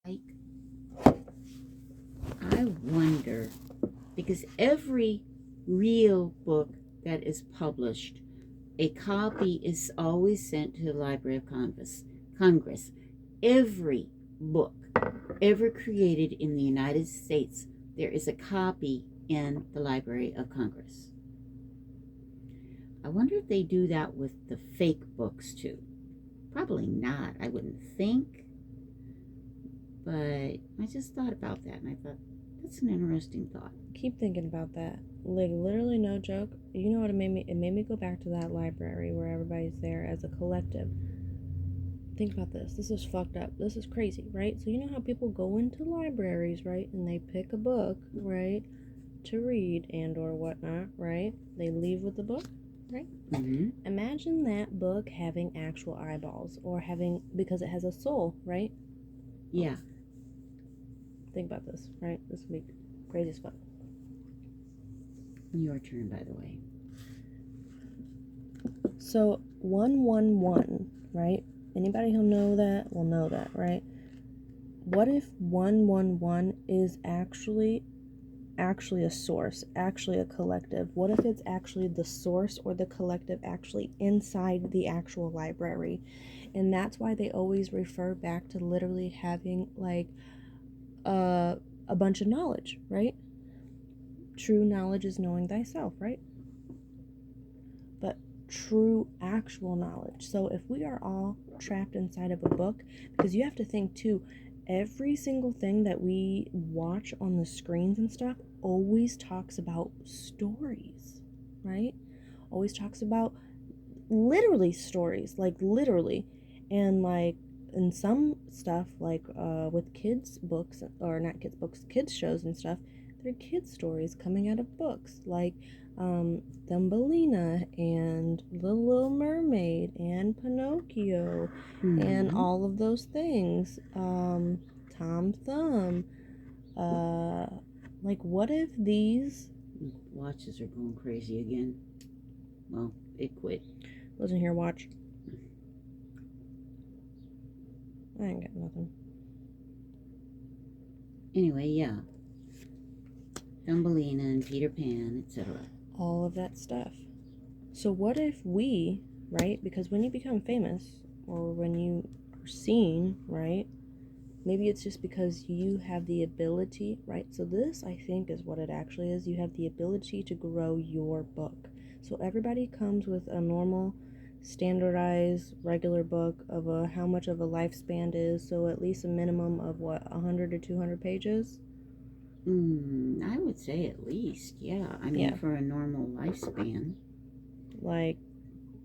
Like, I wonder, because every real book that is published, a copy is always sent to the Library of Congress. Every book ever created in the United States, there is a copy in the Library of Congress. I wonder if they do that with the fake books too. Probably not, I wouldn't think. But I just thought about that and I thought, that's an interesting thought. Keep thinking about that. Like, literally, no joke. You know what it made me? It made me go back to that library where everybody's there as a collective. Think about this. This is fucked up. This is crazy, right? So you know how people go into libraries, right? And they pick a book, right, to read and or whatnot, right? They leave with the book, right? Mm-hmm. Imagine that book having actual eyeballs or having, because it has a soul, right? Yeah. Think about this, right? This will be crazy as fuck. Your turn, by the way. So 111, right? Anybody who know that will know that, right? What if 111 is actually a source, actually a collective? What if it's actually the source or the collective actually inside the actual library? And that's why they always refer back to literally having like a bunch of knowledge, right? True knowledge is knowing thyself, right? But true actual knowledge. So if we are all trapped inside of a book, because you have to think too, every single thing that we watch on the screens and stuff always talks about stories, right? Always talks about literally stories, like literally. And like in some stuff, like with kids books, or not kids books, kids shows and stuff, they're kids stories coming out of books, like Thumbelina and The Little Mermaid and Pinocchio and all of those things. Tom Thumb. Like, what if these Watches are going crazy again. Well, it quit. wasn't here? Watch. I ain't got nothing. Anyway, yeah. Thumbelina and Peter Pan, etc. All of that stuff. So what if we, right? Because when you become famous or when you are seen, right? Maybe it's just because you have the ability, right? So this, I think, is what it actually is. You have the ability to grow your book. So everybody comes with a normal, standardized, regular book of how much of a lifespan is. So at least a minimum of 100 to 200 pages. I would say at least, yeah. I mean, Yeah. for a normal lifespan. Like,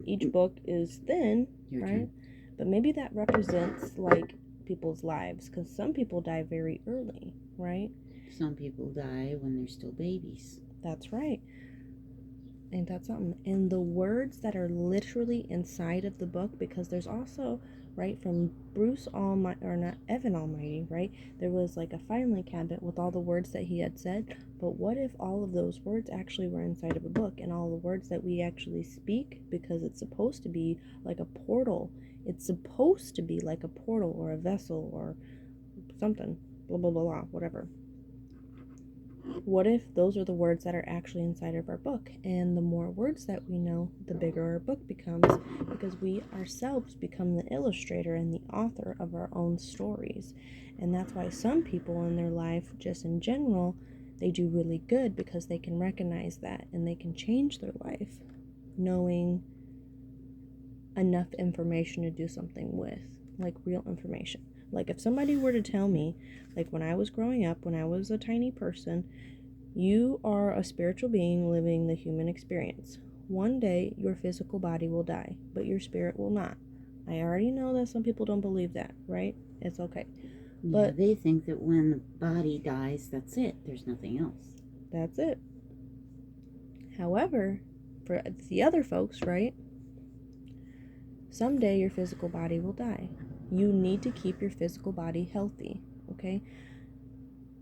each book is thin, Your right? turn. But maybe that represents like people's lives, because some people die very early, right? Some people die when they're still babies. That's right. Ain't that something? And the words that are literally inside of the book, because there's also, right, from Bruce Almighty, or not, Evan Almighty, right? There was like a filing cabinet with all the words that he had said. But what if all of those words actually were inside of a book, and all the words that we actually speak, because it's supposed to be like a portal. It's supposed to be like a portal or a vessel or something, blah, blah, blah, blah, whatever. What if those are the words that are actually inside of our book? And the more words that we know, the bigger our book becomes, because we ourselves become the illustrator and the author of our own stories. And that's why some people in their life, just in general, they do really good, because they can recognize that and they can change their life knowing enough information to do something with, like real information. Like if somebody were to tell me, like when I was growing up, when I was a tiny person, you are a spiritual being living the human experience. One day your physical body will die, but your spirit will not. I already know that some people don't believe that, right? It's okay. Yeah, they think that when the body dies, that's it. There's nothing else. That's it. However, for the other folks, right? Someday your physical body will die. You need to keep your physical body healthy, okay?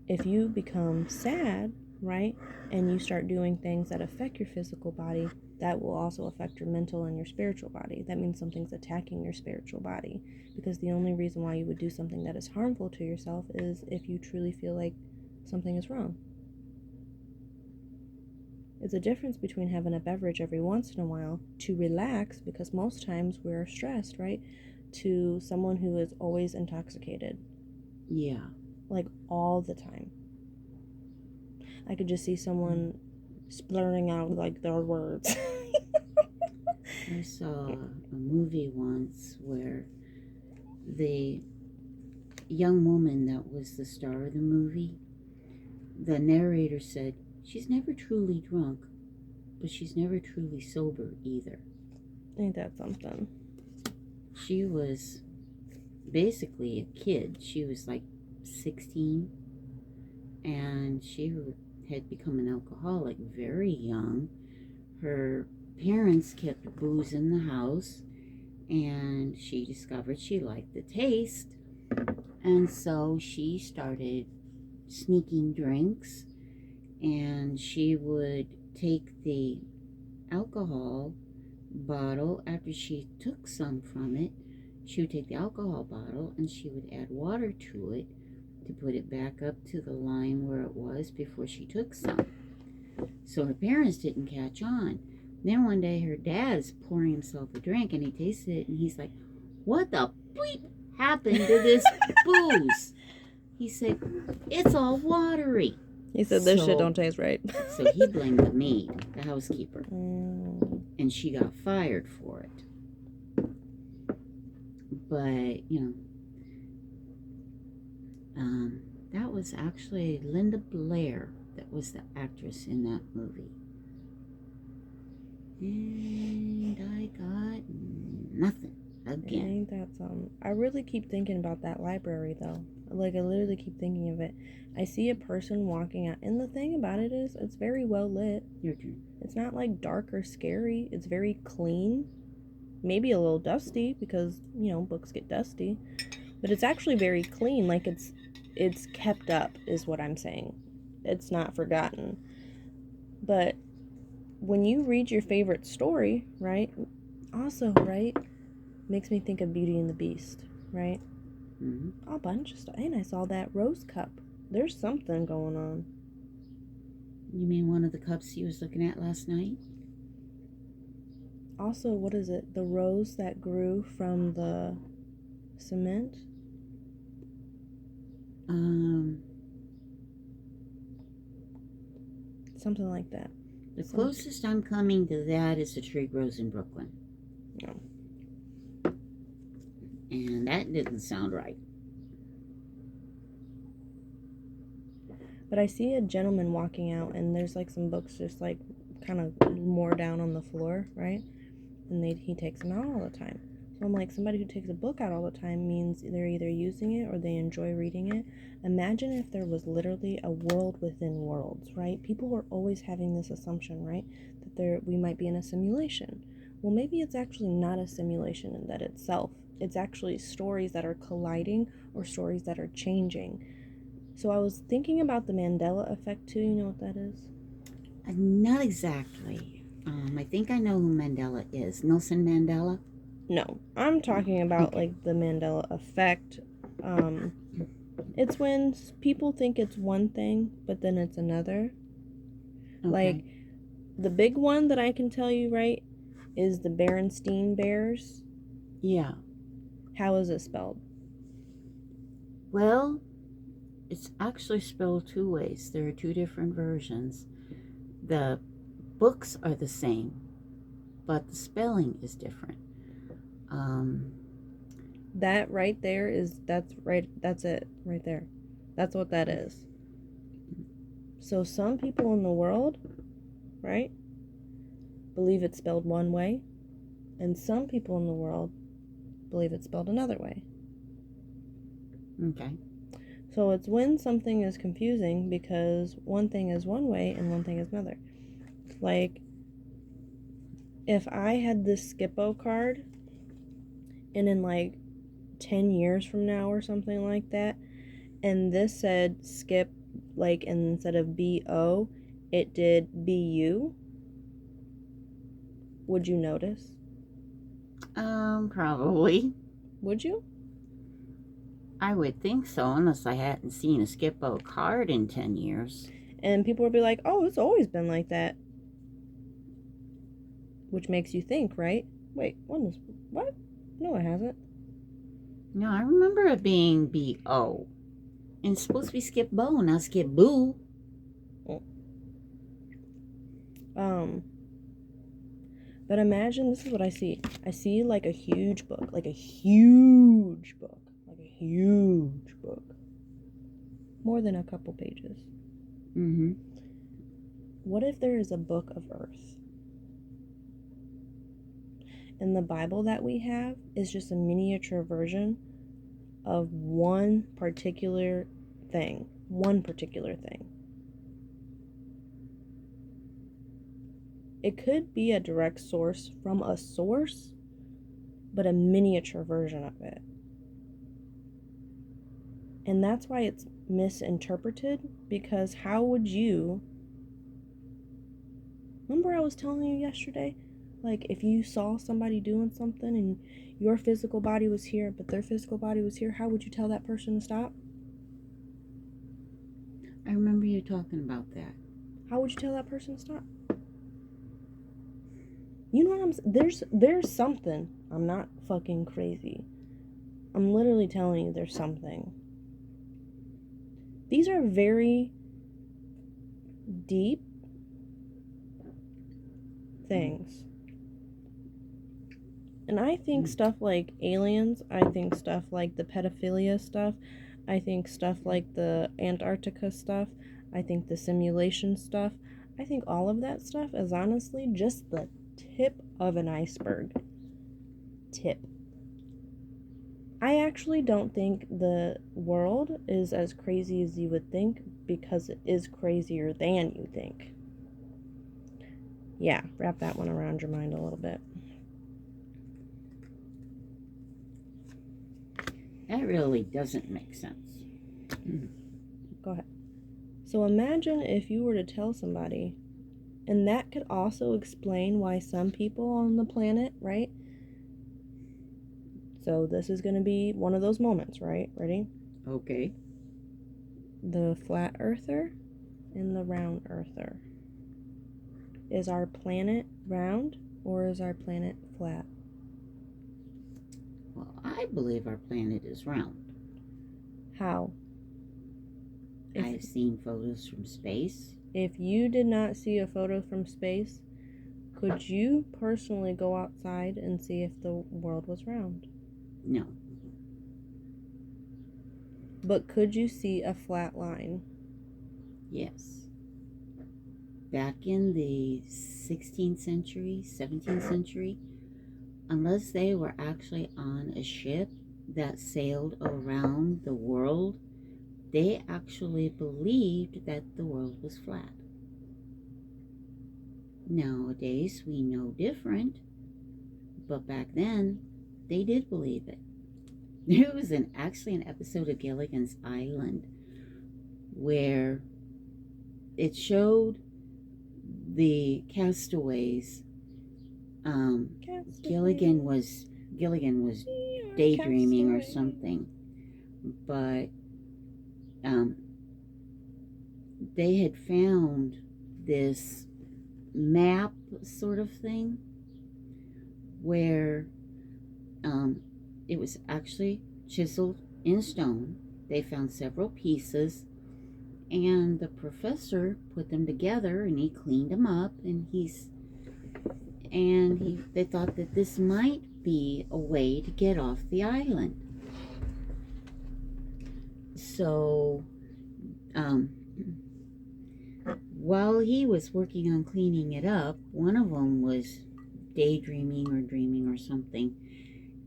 If you become sad, right, and you start doing things that affect your physical body, that will also affect your mental and your spiritual body. That means something's attacking your spiritual body, because the only reason why you would do something that is harmful to yourself is if you truly feel like something is wrong. It's a difference between having a beverage every once in a while to relax, because most times we're stressed, right? To someone who is always intoxicated. Yeah. Like all the time. I could just see someone splurting out like their words. I saw a movie once where the young woman that was the star of the movie, the narrator said, she's never truly drunk, but she's never truly sober either. Ain't that something? She was basically a kid. She was like 16, and she had become an alcoholic very young. Her parents kept booze in the house, and she discovered she liked the taste, and so she started sneaking drinks, and she would take the alcohol bottle after she took some from it. She would take the alcohol bottle and she would add water to it to put it back up to the line where it was before she took some. So her parents didn't catch on. Then one day her dad is pouring himself a drink and he tasted it and he's like, what the bleep happened to this booze? He said, it's all watery. He said this shit don't taste right. So he blamed the maid, the housekeeper. And she got fired for it. But, that was actually Linda Blair that was the actress in that movie. And I got nothing again. Ain't that something? I really keep thinking about that library, though. Like, I literally keep thinking of it. I see a person walking out, and the thing about it is, it's very well lit. Your turn. It's not, like, dark or scary. It's very clean. Maybe a little dusty, because, books get dusty. But it's actually very clean. Like, it's kept up, is what I'm saying. It's not forgotten. But when you read your favorite story, right, also, right, makes me think of Beauty and the Beast, right? Mm-hmm. A bunch of stuff. And I saw that rose cup. There's something going on. You mean one of the cups he was looking at last night? Also, what is it? The rose that grew from the cement? Something like that. The closest I'm coming to that is the tree grows in Brooklyn. No. And that didn't sound right. But I see a gentleman walking out, and there's like some books just like kind of more down on the floor, right? And he takes them out all the time. So I'm like, somebody who takes a book out all the time means they're either using it or they enjoy reading it. Imagine if there was literally a world within worlds, right? People were always having this assumption, right? That we might be in a simulation. Well, maybe it's actually not a simulation in that itself. It's actually stories that are colliding or stories that are changing. So I was thinking about the Mandela effect too. You know what that is? Not exactly. I think I know who Mandela is. Nelson Mandela? No, I'm talking about like the Mandela effect. It's when people think it's one thing, but then it's another. Okay. Like, the big one that I can tell you, right, is the Berenstein Bears. Yeah. How is it spelled? Well, it's actually spelled two ways. There are two different versions. The books are the same, but the spelling is different. That right there that's it right there. That's what that is. So some people in the world, right, believe it's spelled one way, and some people in the world believe it's spelled another way. Okay. So it's when something is confusing because one thing is one way and one thing is another. Like, if I had this Skippo card, and in like 10 years from now or something like that, and this said skip, like, and instead of B-O, it did B-U, Would you notice? Probably. Would you? I would think so, unless I hadn't seen a Skip-Bo card in 10 years. And people would be like, oh, it's always been like that. Which makes you think, right? Wait, what? No, it hasn't. No, I remember it being B-O. And it's supposed to be Skip-Bo, not Skip-Boo. But imagine, this is what I see. I see like a huge book. Like a huge book. Like a huge book. More than a couple pages. Mm-hmm. What if there is a book of Earth? And the Bible that we have is just a miniature version of one particular thing. One particular thing. It could be a direct source from a source, but a miniature version of it. And that's why it's misinterpreted, because how would you... Remember I was telling you yesterday? Like, if you saw somebody doing something and your physical body was here, but their physical body was here, how would you tell that person to stop? I remember you talking about that. How would you tell that person to stop? You know what I'm saying? There's something. I'm not fucking crazy. I'm literally telling you there's something. These are very deep things. And I think stuff like aliens, I think stuff like the pedophilia stuff, I think stuff like the Antarctica stuff, I think the simulation stuff, I think all of that stuff is honestly just the tip of an iceberg. Tip. I actually don't think the world is as crazy as you would think, because it is crazier than you think. Yeah, wrap that one around your mind a little bit. That really doesn't make sense. Go ahead. So imagine if you were to tell somebody, and that could also explain why some people on the planet, right? So this is going to be one of those moments, right? Ready? Okay. The flat earther and the round earther. Is our planet round or is our planet flat? Well, I believe our planet is round. How? I've seen photos from space. If you did not see a photo from space, could you personally go outside and see if the world was round? No. But could you see a flat line? Yes. Back in the 16th century, 17th century, unless they were actually on a ship that sailed around the world, they actually believed that the world was flat. Nowadays, we know different, but back then, they did believe it. There was actually an episode of Gilligan's Island where it showed the castaways. Gilligan was daydreaming or something, but they had found this map sort of thing where it was actually chiseled in stone. They found several pieces, and the professor put them together, and he cleaned them up, and they thought that this might be a way to get off the island. So while he was working on cleaning it up, one of them was daydreaming or dreaming or something,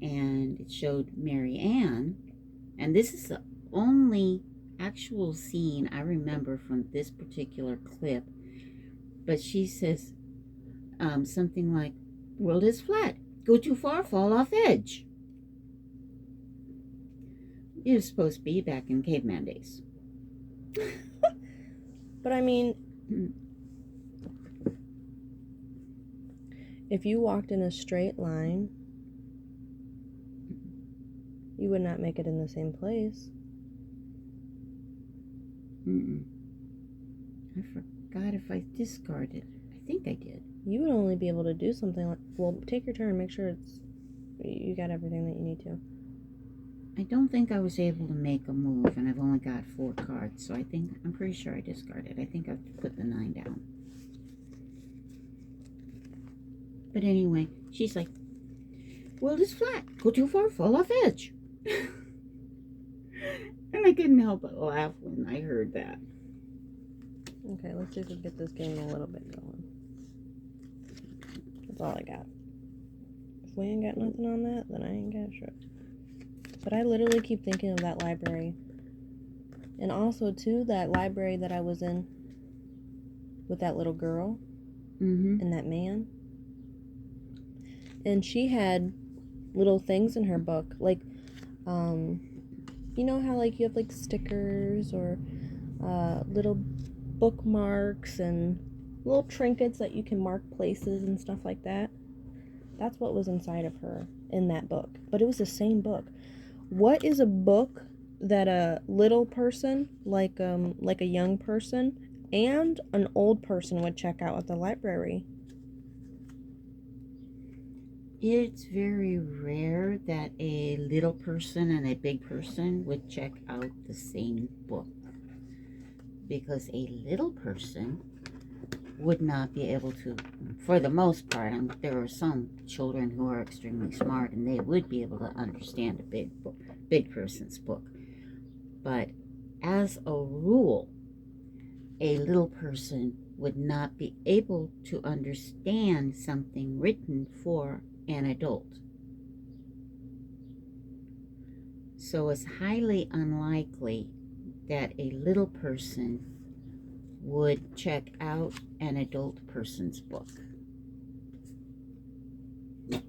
and it showed Mary Ann, and this is the only actual scene I remember from this particular clip, but she says something like, "World is flat. Go too far, fall off edge." It was supposed to be back in caveman days. But I mean, If you walked in a straight line, you would not make it in the same place. I forgot if I discarded. I think I did. You would only be able to do something like, well, take your turn, make sure you got everything that you need to. I don't think I was able to make a move, and I've only got 4 cards, so I'm pretty sure I discarded. I think I've put the 9 down. But anyway, she's like, world is flat. Go too far, fall off edge. And I couldn't help but laugh when I heard that. Okay, let's see if we can get this game a little bit going. That's all I got. If we ain't got nothing on that, then I ain't got shit. But I literally keep thinking of that library. And also, too, that library that I was in with that little girl and that man. And she had little things in her book. Like, you know how, like, you have, like, stickers or little bookmarks and little trinkets that you can mark places and stuff like that? That's what was inside of her in that book. But it was the same book. What is a book that a little person, like a young person, and an old person would check out at the library? It's very rare that a little person and a big person would check out the same book. Because a little person would not be able to, for the most part, there are some children who are extremely smart and they would be able to understand a big person's book. But as a rule, a little person would not be able to understand something written for an adult. So it's highly unlikely that a little person would check out an adult person's book. Okay.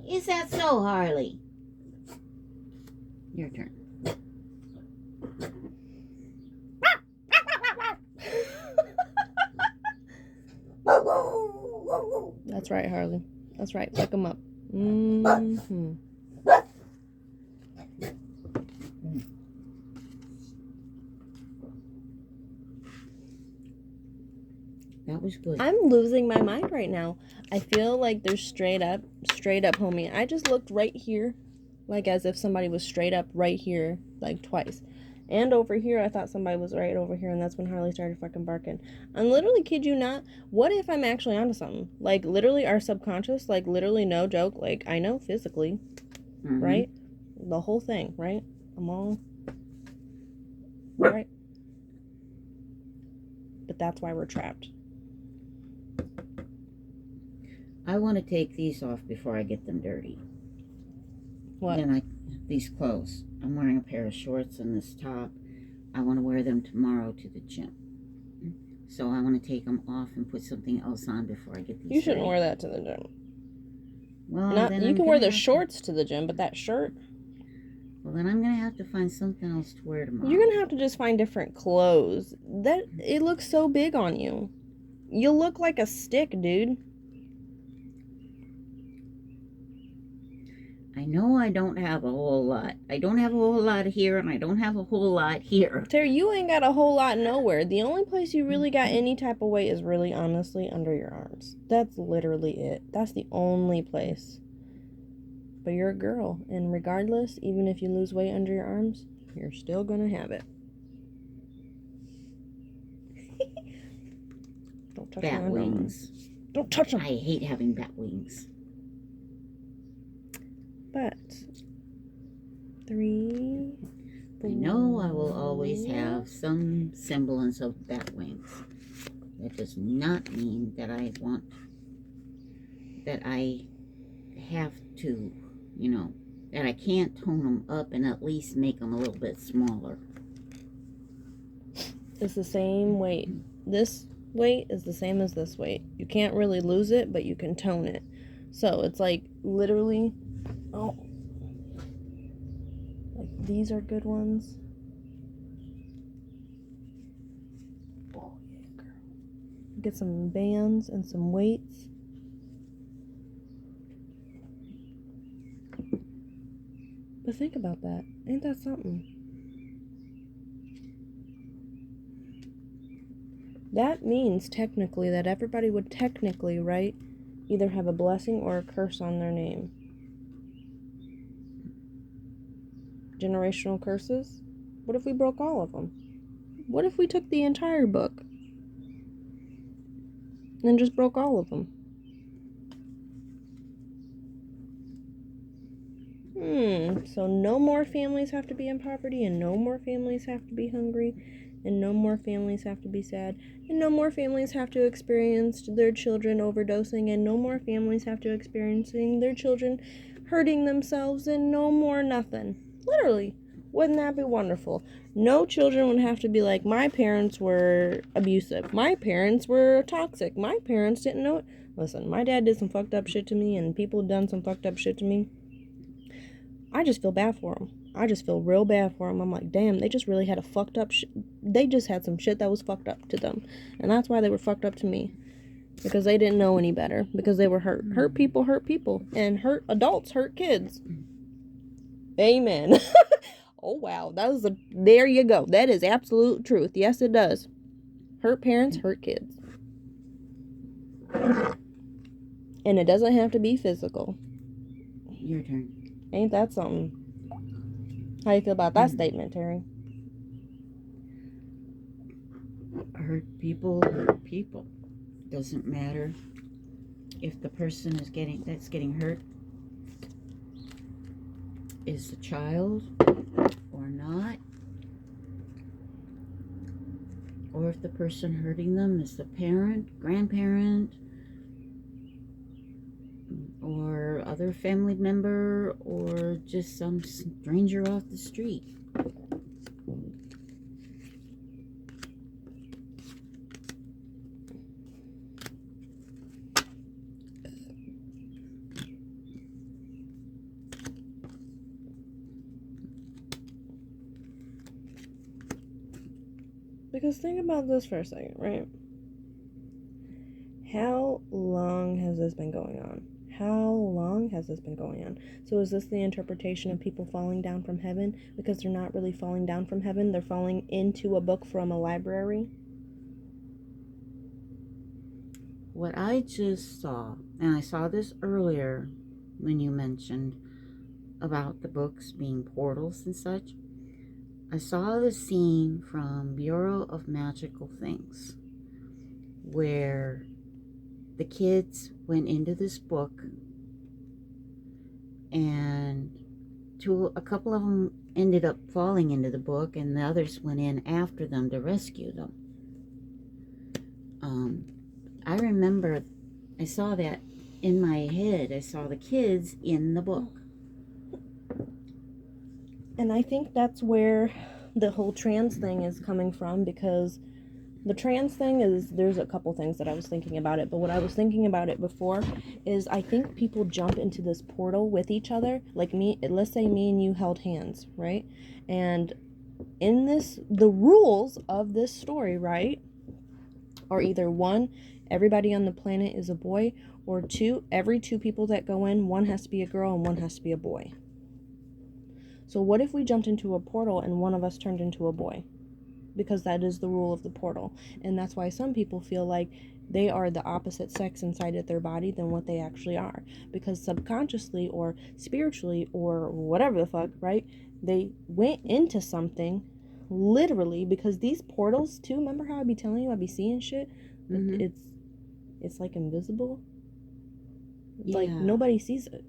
Is that so, Harley? Your turn. That's right, Harley. That's right. Pick them up. Mm-hmm. That was good. I'm losing my mind right now. I feel like they're straight up, homie. I just looked right here, like as if somebody was straight up right here, like twice. And over here, I thought somebody was right over here, and that's when Harley started fucking barking. I'm literally, kid you not, what if I'm actually onto something? Like, literally, our subconscious, like, literally, no joke, like, I know physically, right? The whole thing, right? I'm all, right? But that's why we're trapped. I want to take these off before I get them dirty. What? These clothes. I'm wearing a pair of shorts and this top. I want to wear them tomorrow to the gym. So I want to take them off and put something else on before I get these. You shouldn't wear that to the gym. Well, you can wear the shorts to the gym, but that shirt. Well, then I'm gonna have to find something else to wear tomorrow. You're gonna have to just find different clothes. It looks so big on you. You look like a stick, dude. I know I don't have a whole lot. I don't have a whole lot here, and I don't have a whole lot here. Terry, you ain't got a whole lot nowhere. The only place you really got any type of weight is really, honestly, under your arms. That's literally it. That's the only place. But you're a girl, and regardless, even if you lose weight under your arms, you're still gonna have it. Don't touch bat my wings. Don't touch them. I hate having bat wings. But 3. I know I will always have some semblance of bat wings. That does not mean that I have to, that I can't tone them up and at least make them a little bit smaller. It's the same weight. This weight is the same as this weight. You can't really lose it, but you can tone it. So it's like literally Oh, like these are good ones. Oh yeah, girl. Get some bands and some weights. But think about that. Ain't that something? That means technically that everybody would technically, right, either have a blessing or a curse on their name. Generational curses? What if we broke all of them? What if we took the entire book and just broke all of them? So no more families have to be in poverty, and no more families have to be hungry, and no more families have to be sad, and no more families have to experience their children overdosing, and no more families have to experiencing their children hurting themselves, and no more nothing. Literally. Wouldn't that be wonderful? No children would have to be like, my parents were abusive. My parents were toxic. My parents didn't know it. Listen, my dad did some fucked up shit to me, and people done some fucked up shit to me. I just feel bad for them. I just feel real bad for them. I'm like, damn, they just really had a fucked up they just had some shit that was fucked up to them. And that's why they were fucked up to me. Because they didn't know any better. Because they were hurt. Hurt people hurt people. And hurt adults hurt kids. Amen. Oh, wow. There you go. That is absolute truth. Yes, it does. Hurt parents hurt kids. And it doesn't have to be physical. Your turn. Ain't that something? How you feel about that statement, Terry? Hurt people. Doesn't matter if the person that's getting hurt is a child or not, or if the person hurting them is the parent, grandparent, or other family member, or just some stranger off the street. Because think about this for a second, right? How long has this been going on? So is this the interpretation of people falling down from heaven? Because they're not really falling down from heaven. They're falling into a book from a library. What I just saw, and I saw this earlier when you mentioned about the books being portals and such, I saw the scene from Bureau of Magical Things where the kids went into this book, and a couple of them ended up falling into the book, and the others went in after them to rescue them. I remember I saw that in my head. I saw the kids in the book. And I think that's where the whole trans thing is coming from, because the trans thing is, there's a couple things that I was thinking about it, but what I was thinking about it before is I think people jump into this portal with each other. Like let's say me and you held hands, right? And in the rules of this story, right, are either one, everybody on the planet is a boy, or two, every two people that go in, one has to be a girl and one has to be a boy. So what if we jumped into a portal and one of us turned into a boy? Because that is the rule of the portal. And that's why some people feel like they are the opposite sex inside of their body than what they actually are. Because subconsciously or spiritually or whatever the fuck, right? They went into something literally, because these portals too, remember how I'd be telling you I'd be seeing shit? Mm-hmm. It's like invisible. Yeah. Like nobody sees it.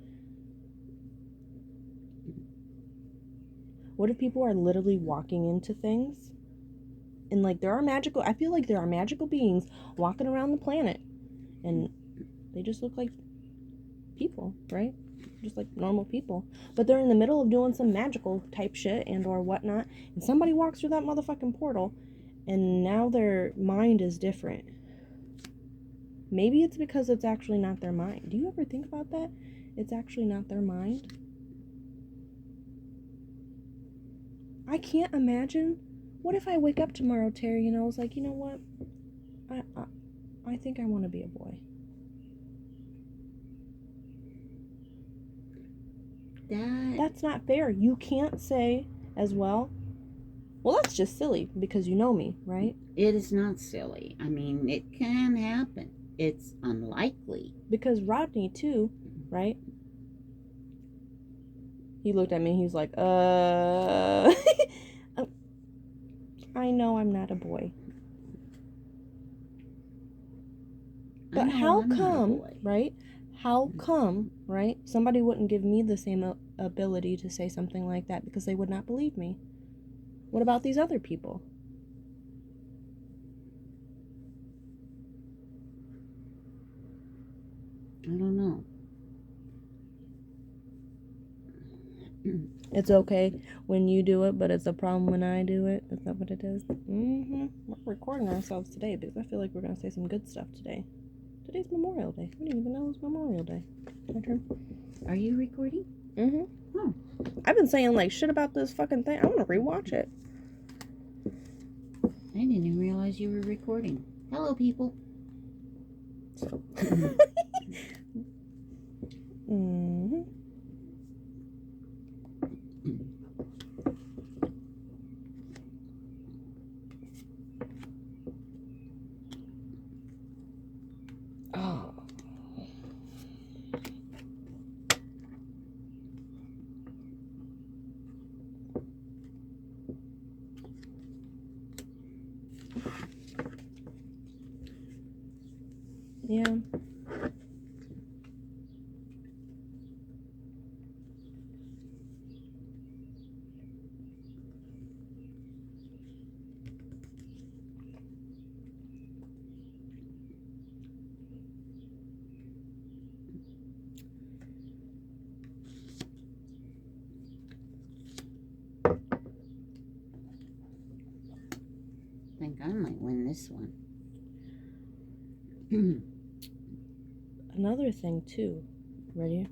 What if people are literally walking into things? And like I feel like there are magical beings walking around the planet, and they just look like people, right? Just like normal people. But they're in the middle of doing some magical type shit and or whatnot, and somebody walks through that motherfucking portal, and now their mind is different. Maybe it's because it's actually not their mind. Do you ever think about that? It's actually not their mind. I can't imagine. What if I wake up tomorrow, Terry, and I was like, you know what? I think I want to be a boy. That's not fair. You can't say as well, that's just silly because you know me, right? It is not silly. I mean, it can happen. It's unlikely. Because Rodney, too, right? He looked at me, he's like, I know I'm not a boy. But how come, right? How come, right? Somebody wouldn't give me the same ability to say something like that because they would not believe me. What about these other people? I don't know. It's okay when you do it, but it's a problem when I do it. Is that what it is? We're recording ourselves today because I feel like we're going to say some good stuff today. Today's Memorial Day. I didn't even know it was Memorial Day. My turn. Are you recording? Oh. I've been saying like shit about this fucking thing. I want to rewatch it. I didn't even realize you were recording. Hello, people. Oh. Yeah. I think I might win this one. Another thing too. Ready?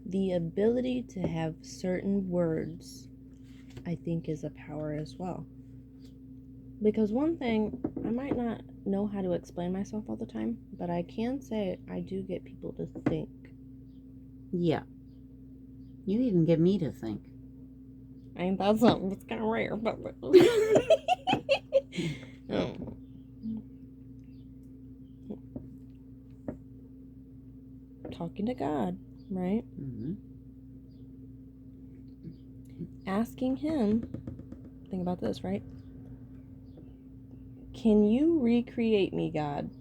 The ability to have certain words, I think, is a power as well. Because one thing, I might not know how to explain myself all the time, but I can say I do get people to think. Yeah. You even get me to think. Ain't that something? It's kind of rare, but... Oh. Talking to God, right? Asking Him, think about this, right? Can you recreate me, God?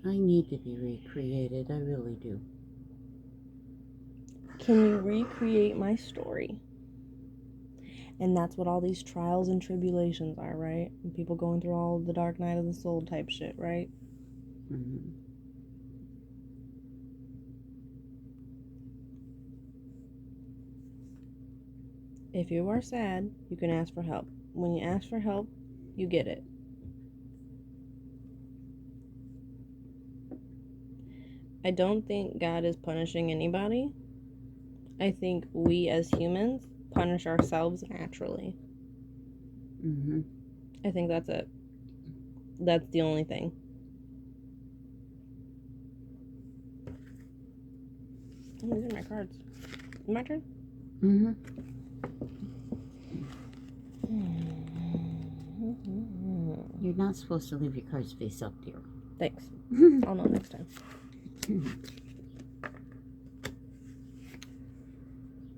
I need to be recreated. I really do. Can you recreate my story? And that's what all these trials and tribulations are, right? And people going through all the dark night of the soul type shit, right? If you are sad, you can ask for help. When you ask for help, you get it. I don't think God is punishing anybody. I think we as humans punish ourselves naturally. I think that's it. That's the only thing. Oh, these are my cards. My turn? You're not supposed to leave your cards face up, dear. Thanks. I'll know next time.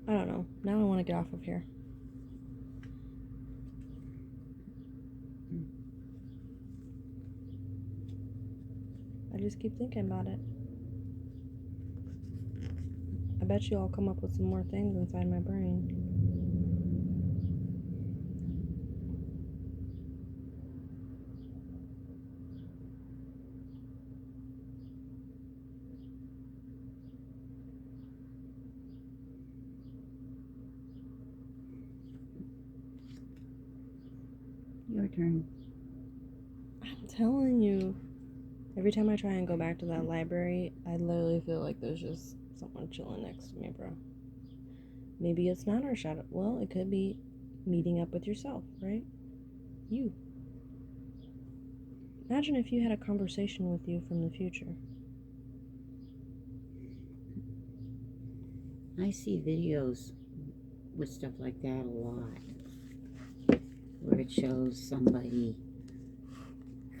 I don't know. Now I want to get off of here. I just keep thinking about it. I bet you I'll come up with some more things inside my brain. Your turn. I'm telling you. Every time I try and go back to that library, I literally feel like there's just someone chilling next to me, bro. Maybe it's not our shadow. Well, it could be meeting up with yourself, right? You. Imagine if you had a conversation with you from the future. I see videos with stuff like that a lot, where it shows somebody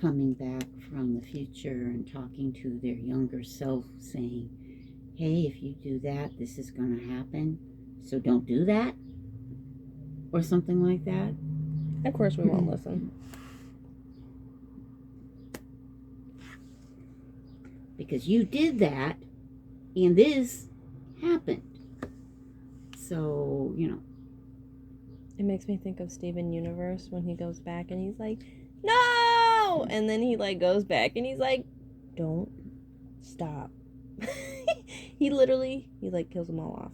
coming back from the future and talking to their younger self, saying, hey, if you do that, this is going to happen, so don't do that, or something like that. Of course, we won't listen. Because you did that, and this happened. So, It makes me think of Steven Universe when he goes back and he's like, no! And then he like goes back and he's like, don't stop. he like kills them all off.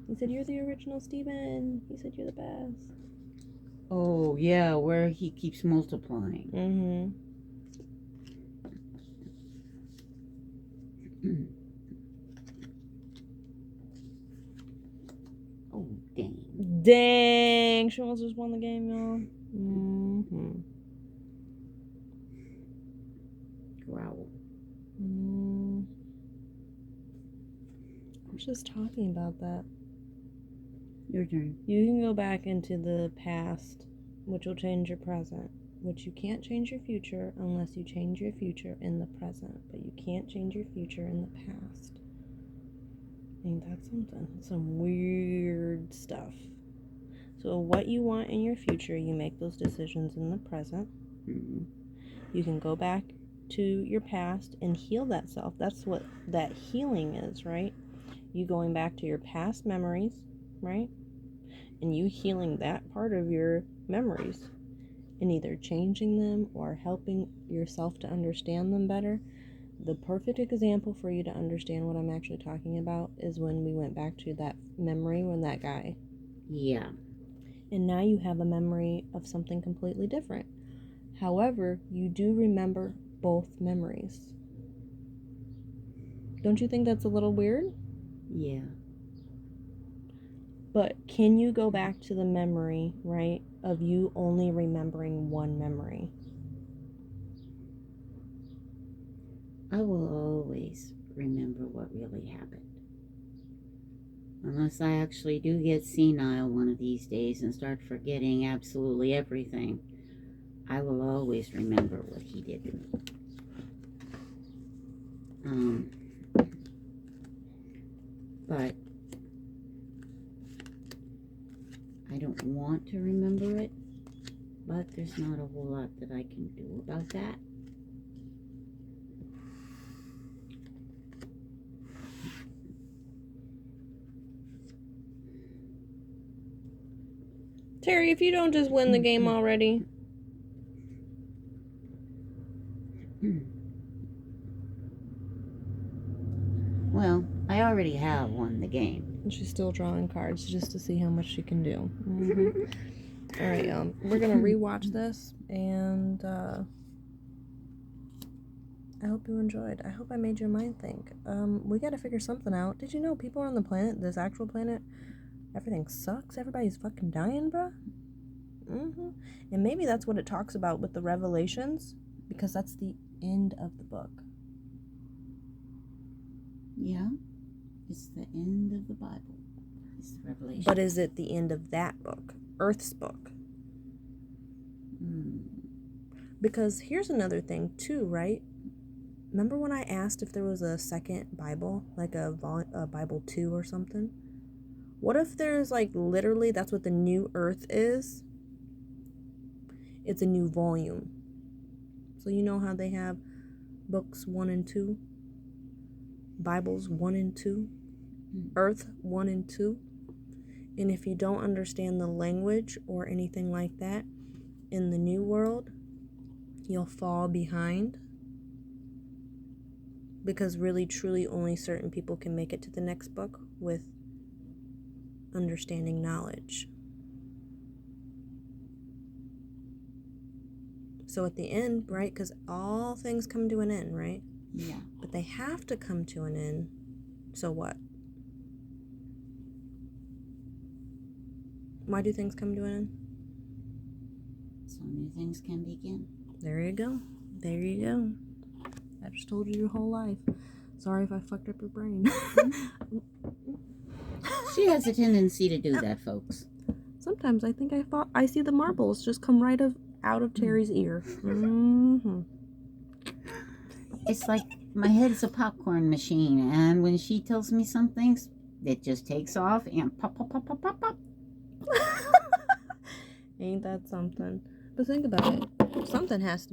He said, you're the original Steven. He said, you're the best. Oh, yeah, where he keeps multiplying. Mm-hmm. Oh, dang. Dang! She almost just won the game, y'all. Mm-hmm. Growl. I was just talking about that. Your turn. You can go back into the past, which will change your present, which you can't change your future unless you change your future in the present, but you can't change your future in the past. Ain't that something? That's some weird stuff. So what you want in your future, you make those decisions in the present. Mm-hmm. You can go back to your past and heal that self. That's what that healing is, right? You going back to your past memories, right? And you healing that part of your memories and either changing them or helping yourself to understand them better. The perfect example for you to understand what I'm actually talking about is when we went back to that memory when that guy. Yeah. And now you have a memory of something completely different. However, you do remember both memories. Don't you think that's a little weird? Yeah. But can you go back to the memory, right, of you only remembering one memory? I will always remember what really happened. Unless I actually do get senile one of these days and start forgetting absolutely everything, I will always remember what he did to me. But I don't want to remember it, but there's not a whole lot that I can do about that. Terry, if you don't just win the game already. Well, I already have won the game. And she's still drawing cards just to see how much she can do. Mm-hmm. All right, we're gonna rewatch this, and I hope you enjoyed. I hope I made your mind think. We gotta figure something out. Did you know people on the planet, this actual planet, everything sucks? Everybody's fucking dying, bruh. Mm-hmm. And maybe that's what it talks about with the Revelations, because that's the end of the book. Yeah, it's the end of the Bible. It's the Revelation. But is it the end of that book? Earth's book? Because here's another thing too, right? Remember when I asked if there was a second Bible, like a Bible 2 or something? What if there's like literally that's what the new Earth is? It's a new volume. So you know how they have books 1 and 2? Bibles 1 and 2? Earth 1 and 2? And if you don't understand the language or anything like that in the new world, you'll fall behind. Because really, truly, only certain people can make it to the next book with understanding knowledge. So at the end, right? Because all things come to an end, right? Yeah. But they have to come to an end. So what? Why do things come to an end? So new things can begin. There you go. There you go. I just told you your whole life. Sorry if I fucked up your brain. She has a tendency to do that, folks. Sometimes I think I see the marbles just come right out of Terry's ear. Mm-hmm. It's like my head's a popcorn machine, and when she tells me some things, it just takes off and pop, pop, pop, pop, pop, pop. Ain't that something? But think about it. Something has to